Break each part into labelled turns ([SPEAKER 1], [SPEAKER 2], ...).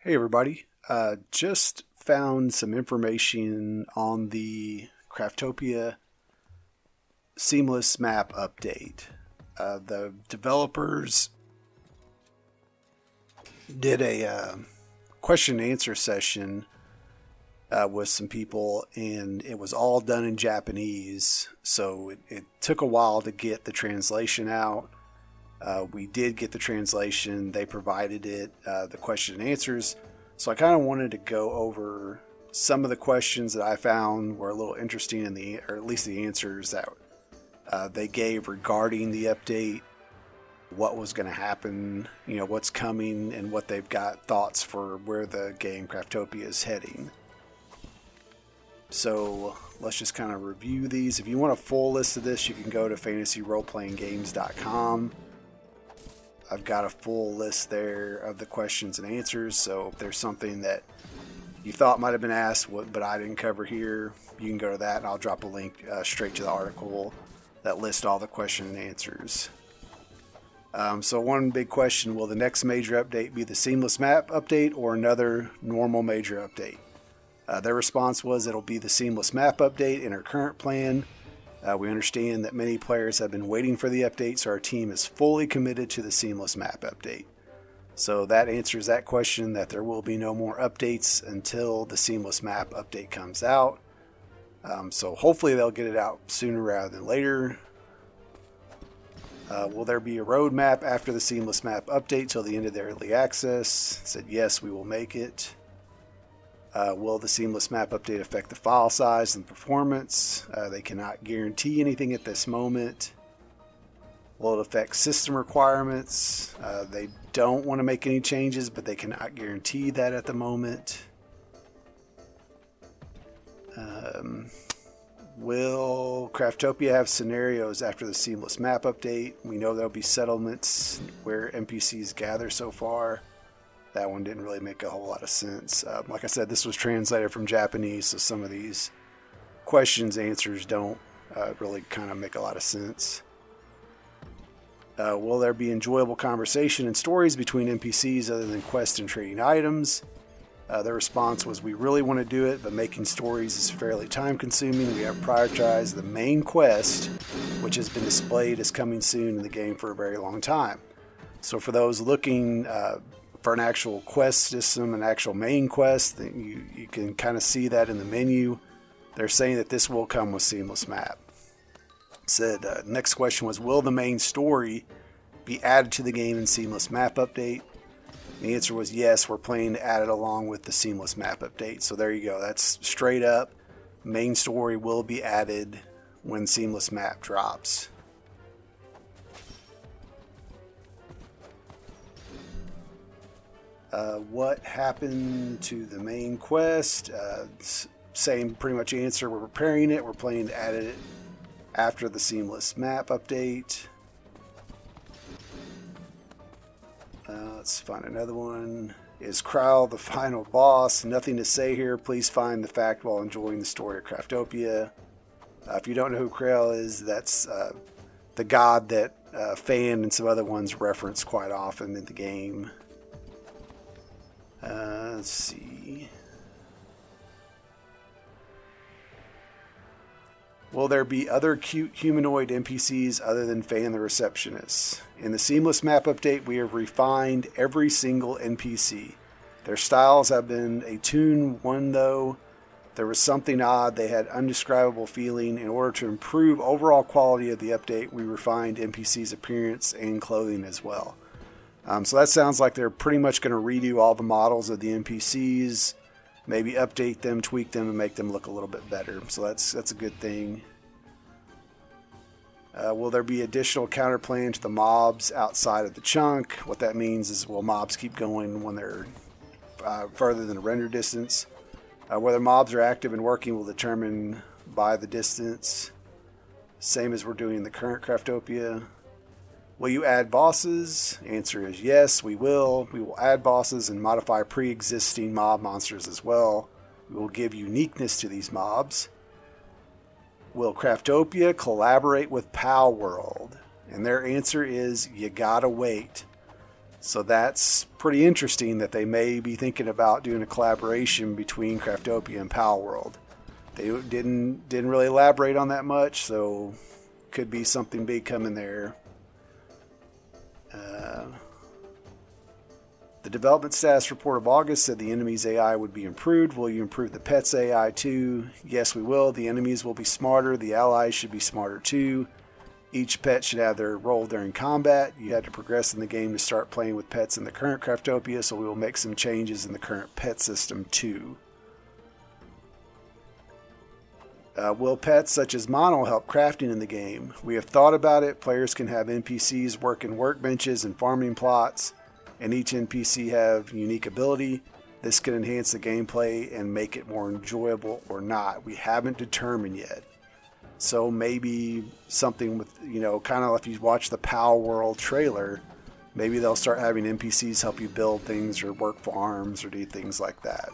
[SPEAKER 1] Hey everybody, just found some information on the Craftopia seamless map update. The developers did a question and answer session with some people, and it was all done in Japanese, so it took a while to get the translation out. We did get the translation. They provided it, the question and answers. So I kind of wanted to go over some of the questions that I found were a little interesting or at least the answers that they gave regarding the update, what was going to happen, what's coming, and what they've got thoughts for where the game Craftopia is heading. So let's just kind of review these. If you want a full list of this, you can go to fantasyroleplayinggames.com. I've got a full list there of the questions and answers, so if there's something that you thought might have been asked but I didn't cover here, you can go to that, and I'll drop a link straight to the article that lists all the question and answers. So one big question, will the next major update be the seamless map update or another normal major update? Their response was it'll be the seamless map update in our current plan. We understand that many players have been waiting for the update, so our team is fully committed to the seamless map update. So that answers that question, that there will be no more updates until the seamless map update comes out. So hopefully they'll get it out sooner rather than later. Will there be a roadmap after the seamless map update till the end of the early access? Said yes, we will make it. Will the seamless map update affect the file size and performance? They cannot guarantee anything at this moment. Will it affect system requirements? They don't want to make any changes, but they cannot guarantee that at the moment. Will Craftopia have scenarios after the seamless map update? We know there'll be settlements where NPCs gather so far. That one didn't really make a whole lot of sense. Like I said, this was translated from Japanese, so some of these questions, answers don't really kind of make a lot of sense. Will there be enjoyable conversation and stories between NPCs other than quests and trading items? Their response was, we really want to do it, but making stories is fairly time consuming. We have prioritized the main quest, which has been displayed as coming soon in the game for a very long time. So for those looking for an actual quest system, an actual main quest, you can kind of see that in the menu. They're saying that this will come with seamless map. Said next question was, will the main story be added to the game in seamless map update? The answer was yes, we're planning to add it along with the seamless map update. So there you go, that's straight up. Main story will be added when seamless map drops. What happened to the main quest? Same pretty much answer. We're preparing it. We're planning to add it after the seamless map update. Let's find another one. Is Kryle the final boss? Nothing to say here. Please find the fact while enjoying the story of Craftopia. If you don't know who Kryle is, that's the god that Fan and some other ones reference quite often in the game. Let's see. Will there be other cute humanoid NPCs other than Fan the receptionist? In the seamless map update, we have refined every single NPC. Their styles have been a tune one, though. There was something odd. They had undescribable feeling. In order to improve overall quality of the update, we refined NPCs' appearance and clothing as well. So that sounds like they're pretty much going to redo all the models of the NPCs, maybe update them, tweak them, and make them look a little bit better. So that's a good thing. Will there be additional counterplan to the mobs outside of the chunk? What that means is, will mobs keep going when they're further than a render distance? Whether mobs are active and working will determine by the distance. Same as we're doing in the current Craftopia. Will you add bosses? Answer is yes, we will. We will add bosses and modify pre-existing mob monsters as well. We will give uniqueness to these mobs. Will Craftopia collaborate with Pal World? And their answer is, you gotta wait. So that's pretty interesting that they may be thinking about doing a collaboration between Craftopia and Palworld. They didn't really elaborate on that much, so could be something big coming there. The development status report of August said the enemy's AI would be improved. Will you improve the pet's AI too? Yes, we will. The enemies will be smarter. The allies should be smarter too. Each pet should have their role during combat. You had to progress in the game to start playing with pets in the current Craftopia, so we will make some changes in the current pet system too. Will pets such as Mono help crafting in the game? We have thought about it. Players can have NPCs work in workbenches and farming plots, and each NPC have unique ability. This can enhance the gameplay and make it more enjoyable or not. We haven't determined yet. So maybe something with, kind of if you watch the Palworld trailer, maybe they'll start having NPCs help you build things or work farms or do things like that.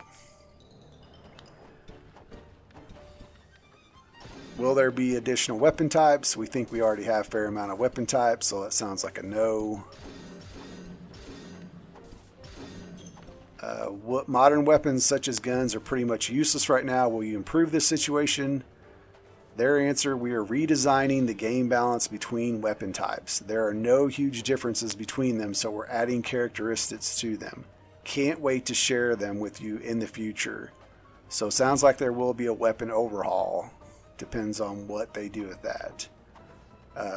[SPEAKER 1] Will there be additional weapon types? We think we already have a fair amount of weapon types, so that sounds like a no. What modern weapons such as guns are pretty much useless right now. Will you improve this situation? Their answer, we are redesigning the game balance between weapon types. There are no huge differences between them, so we're adding characteristics to them. Can't wait to share them with you in the future. So it sounds like there will be a weapon overhaul. Depends on what they do with that.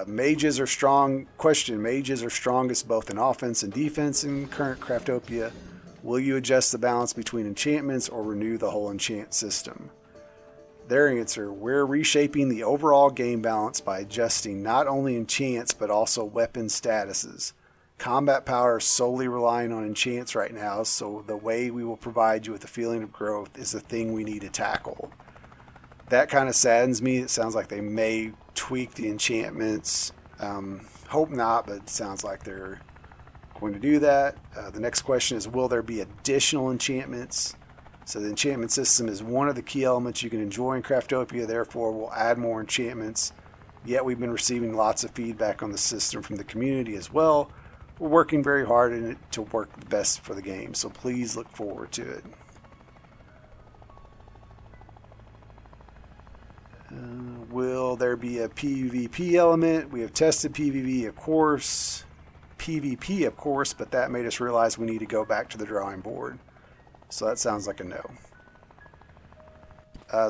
[SPEAKER 1] Mages are strong. Question, mages are strongest both in offense and defense in current Craftopia. Will you adjust the balance between enchantments or renew the whole enchant system? Their answer, we're reshaping the overall game balance by adjusting not only enchants but also weapon statuses. Combat power is solely relying on enchants right now, so the way we will provide you with a feeling of growth is the thing we need to tackle. That kind of saddens me. It sounds like they may tweak the enchantments. Hope not, but it sounds like they're going to do that. The next question is, will there be additional enchantments? So the enchantment system is one of the key elements you can enjoy in Craftopia, therefore we'll add more enchantments. Yet we've been receiving lots of feedback on the system from the community as well. We're working very hard in it to work the best for the game, so please look forward to it. Will there be a PvP element? We have tested PvP, of course, but that made us realize we need to go back to the drawing board. So that sounds like a no.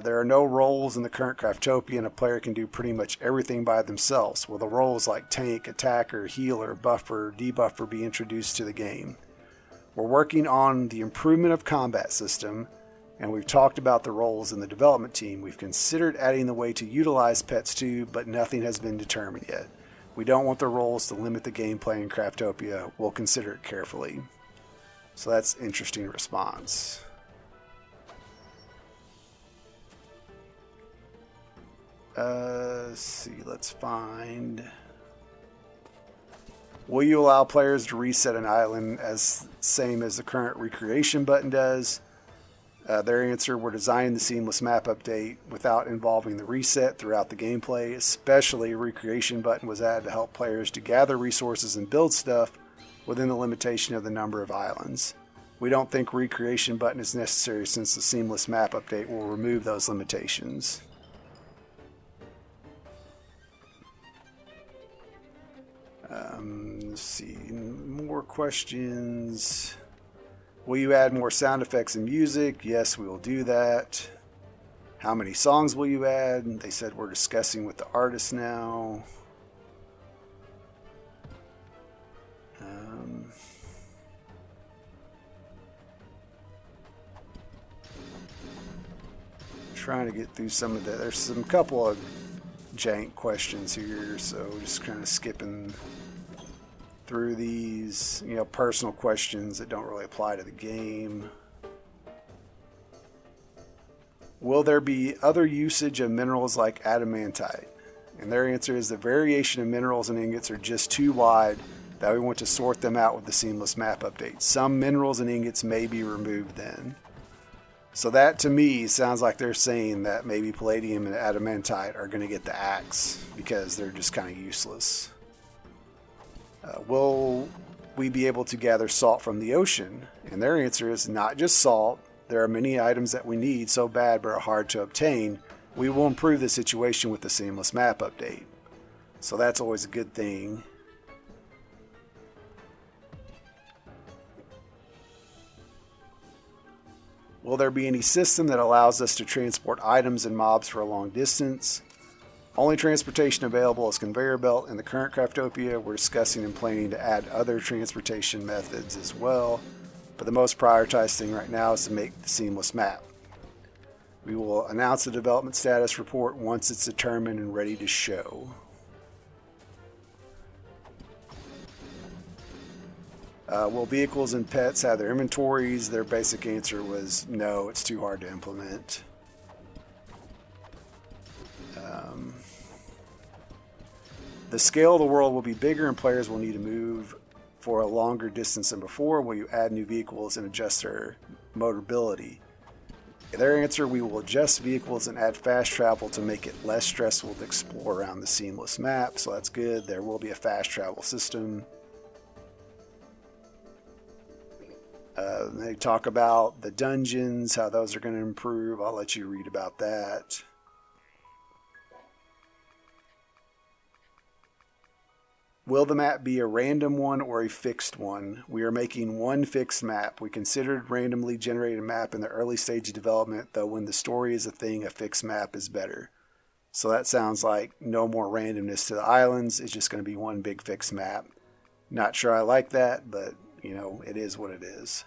[SPEAKER 1] There are no roles in the current Craftopia, and a player can do pretty much everything by themselves. Will the roles like tank, attacker, healer, buffer, debuffer be introduced to the game? We're working on the improvement of combat system, and we've talked about the roles in the development team. We've considered adding the way to utilize pets too, but nothing has been determined yet. We don't want the roles to limit the gameplay in Craftopia. We'll consider it carefully. So that's an interesting response. Let's see, let's find. Will you allow players to reset an island as same as the current recreation button does? Their answer, we're designing the seamless map update without involving the reset throughout the gameplay. Especially a recreation button was added to help players to gather resources and build stuff within the limitation of the number of islands. We don't think recreation button is necessary since the seamless map update will remove those limitations. Let's see, more questions. Will you add more sound effects and music? Yes, we will do that. How many songs will you add? They said we're discussing with the artist now. Trying to get through some of that. There's some couple of jank questions here, so just kind of skipping through these, personal questions that don't really apply to the game. Will there be other usage of minerals like adamantite? And their answer is the variation of minerals and ingots are just too wide that we want to sort them out with the seamless map update. Some minerals and ingots may be removed then. So that to me sounds like they're saying that maybe palladium and adamantite are going to get the axe because they're just kind of useless. Will we be able to gather salt from the ocean? And their answer is not just salt. There are many items that we need so bad but are hard to obtain. We will improve the situation with the seamless map update. So that's always a good thing. Will there be any system that allows us to transport items and mobs for a long distance? Only transportation available is conveyor belt in the current Craftopia. We're discussing and planning to add other transportation methods as well, but the most prioritized thing right now is to make the seamless map. We will announce the development status report once it's determined and ready to show. Will vehicles and pets have their inventories? Their basic answer was no, it's too hard to implement. The scale of the world will be bigger and players will need to move for a longer distance than before. Will you add new vehicles and adjust their motorability? Their answer, we will adjust vehicles and add fast travel to make it less stressful to explore around the seamless map, so that's good. There will be a fast travel system. They talk about the dungeons, how those are going to improve. I'll let you read about that. Will the map be a random one or a fixed one? We are making one fixed map. We considered randomly generated map in the early stage of development, though when the story is a thing, a fixed map is better. So that sounds like no more randomness to the islands. It's just going to be one big fixed map. Not sure I like that, but you know, it is what it is.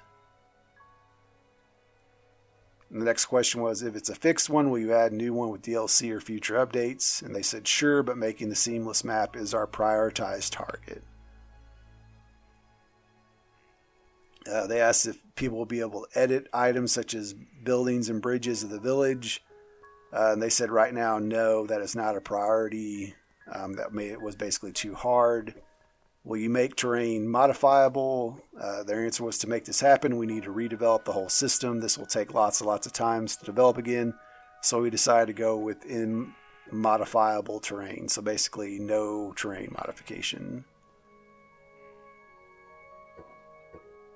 [SPEAKER 1] And the next question was, if it's a fixed one, will you add a new one with DLC or future updates? And they said, sure, but making the seamless map is our prioritized target. They asked if people will be able to edit items such as buildings and bridges of the village. And they said right now, no, that is not a priority. It was basically too hard. Will you make terrain modifiable? Their answer was, to make this happen, we need to redevelop the whole system. This will take lots and lots of time to develop again. So we decided to go with modifiable terrain. So basically no terrain modification.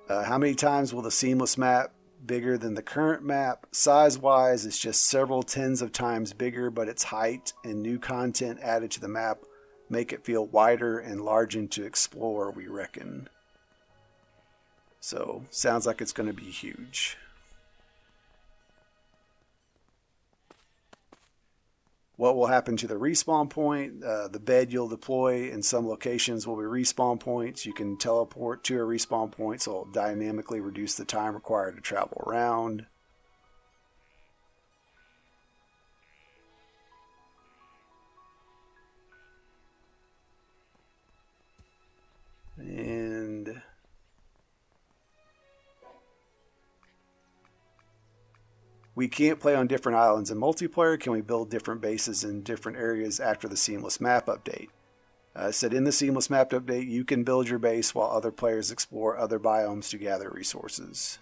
[SPEAKER 1] How many times will the seamless map bigger than the current map? Size-wise, it's just several tens of times bigger, but its height and new content added to the map make it feel wider and larger to explore, we reckon. So, sounds like it's going to be huge. What will happen to the respawn point? The bed you'll deploy in some locations will be respawn points. You can teleport to a respawn point, so it'll dynamically reduce the time required to travel around. And we can't play on different islands in multiplayer. Can we build different bases in different areas after the seamless map update? I said in the seamless map update, you can build your base while other players explore other biomes to gather resources.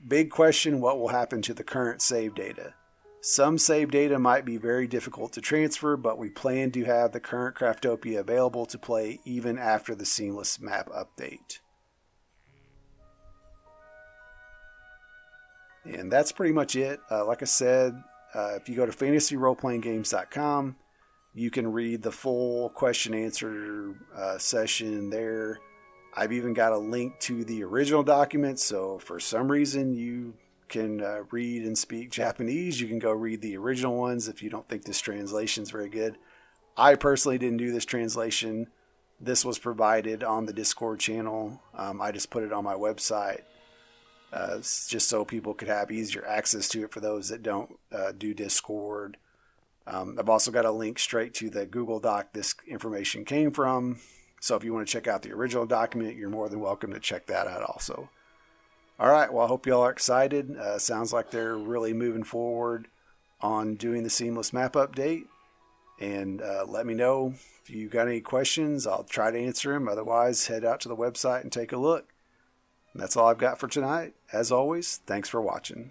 [SPEAKER 1] Big question, what will happen to the current save data? Some save data might be very difficult to transfer, but we plan to have the current Craftopia available to play even after the seamless map update. And that's pretty much it. Like I said, if you go to fantasyroleplayinggames.com, you can read the full question answer session there. I've even got a link to the original document, so if for some reason you can read and speak Japanese, you can go read the original ones if you don't think this translation is very good. I personally didn't do this translation. This was provided on the Discord channel. I just put it on my website just so people could have easier access to it for those that don't do Discord. I've also got a link straight to the Google Doc this information came from. So if you want to check out the original document, you're more than welcome to check that out also. All right, well, I hope you all are excited. Sounds like they're really moving forward on doing the seamless map update. And let me know if you got any questions. I'll try to answer them. Otherwise, head out to the website and take a look. And that's all I've got for tonight. As always, thanks for watching.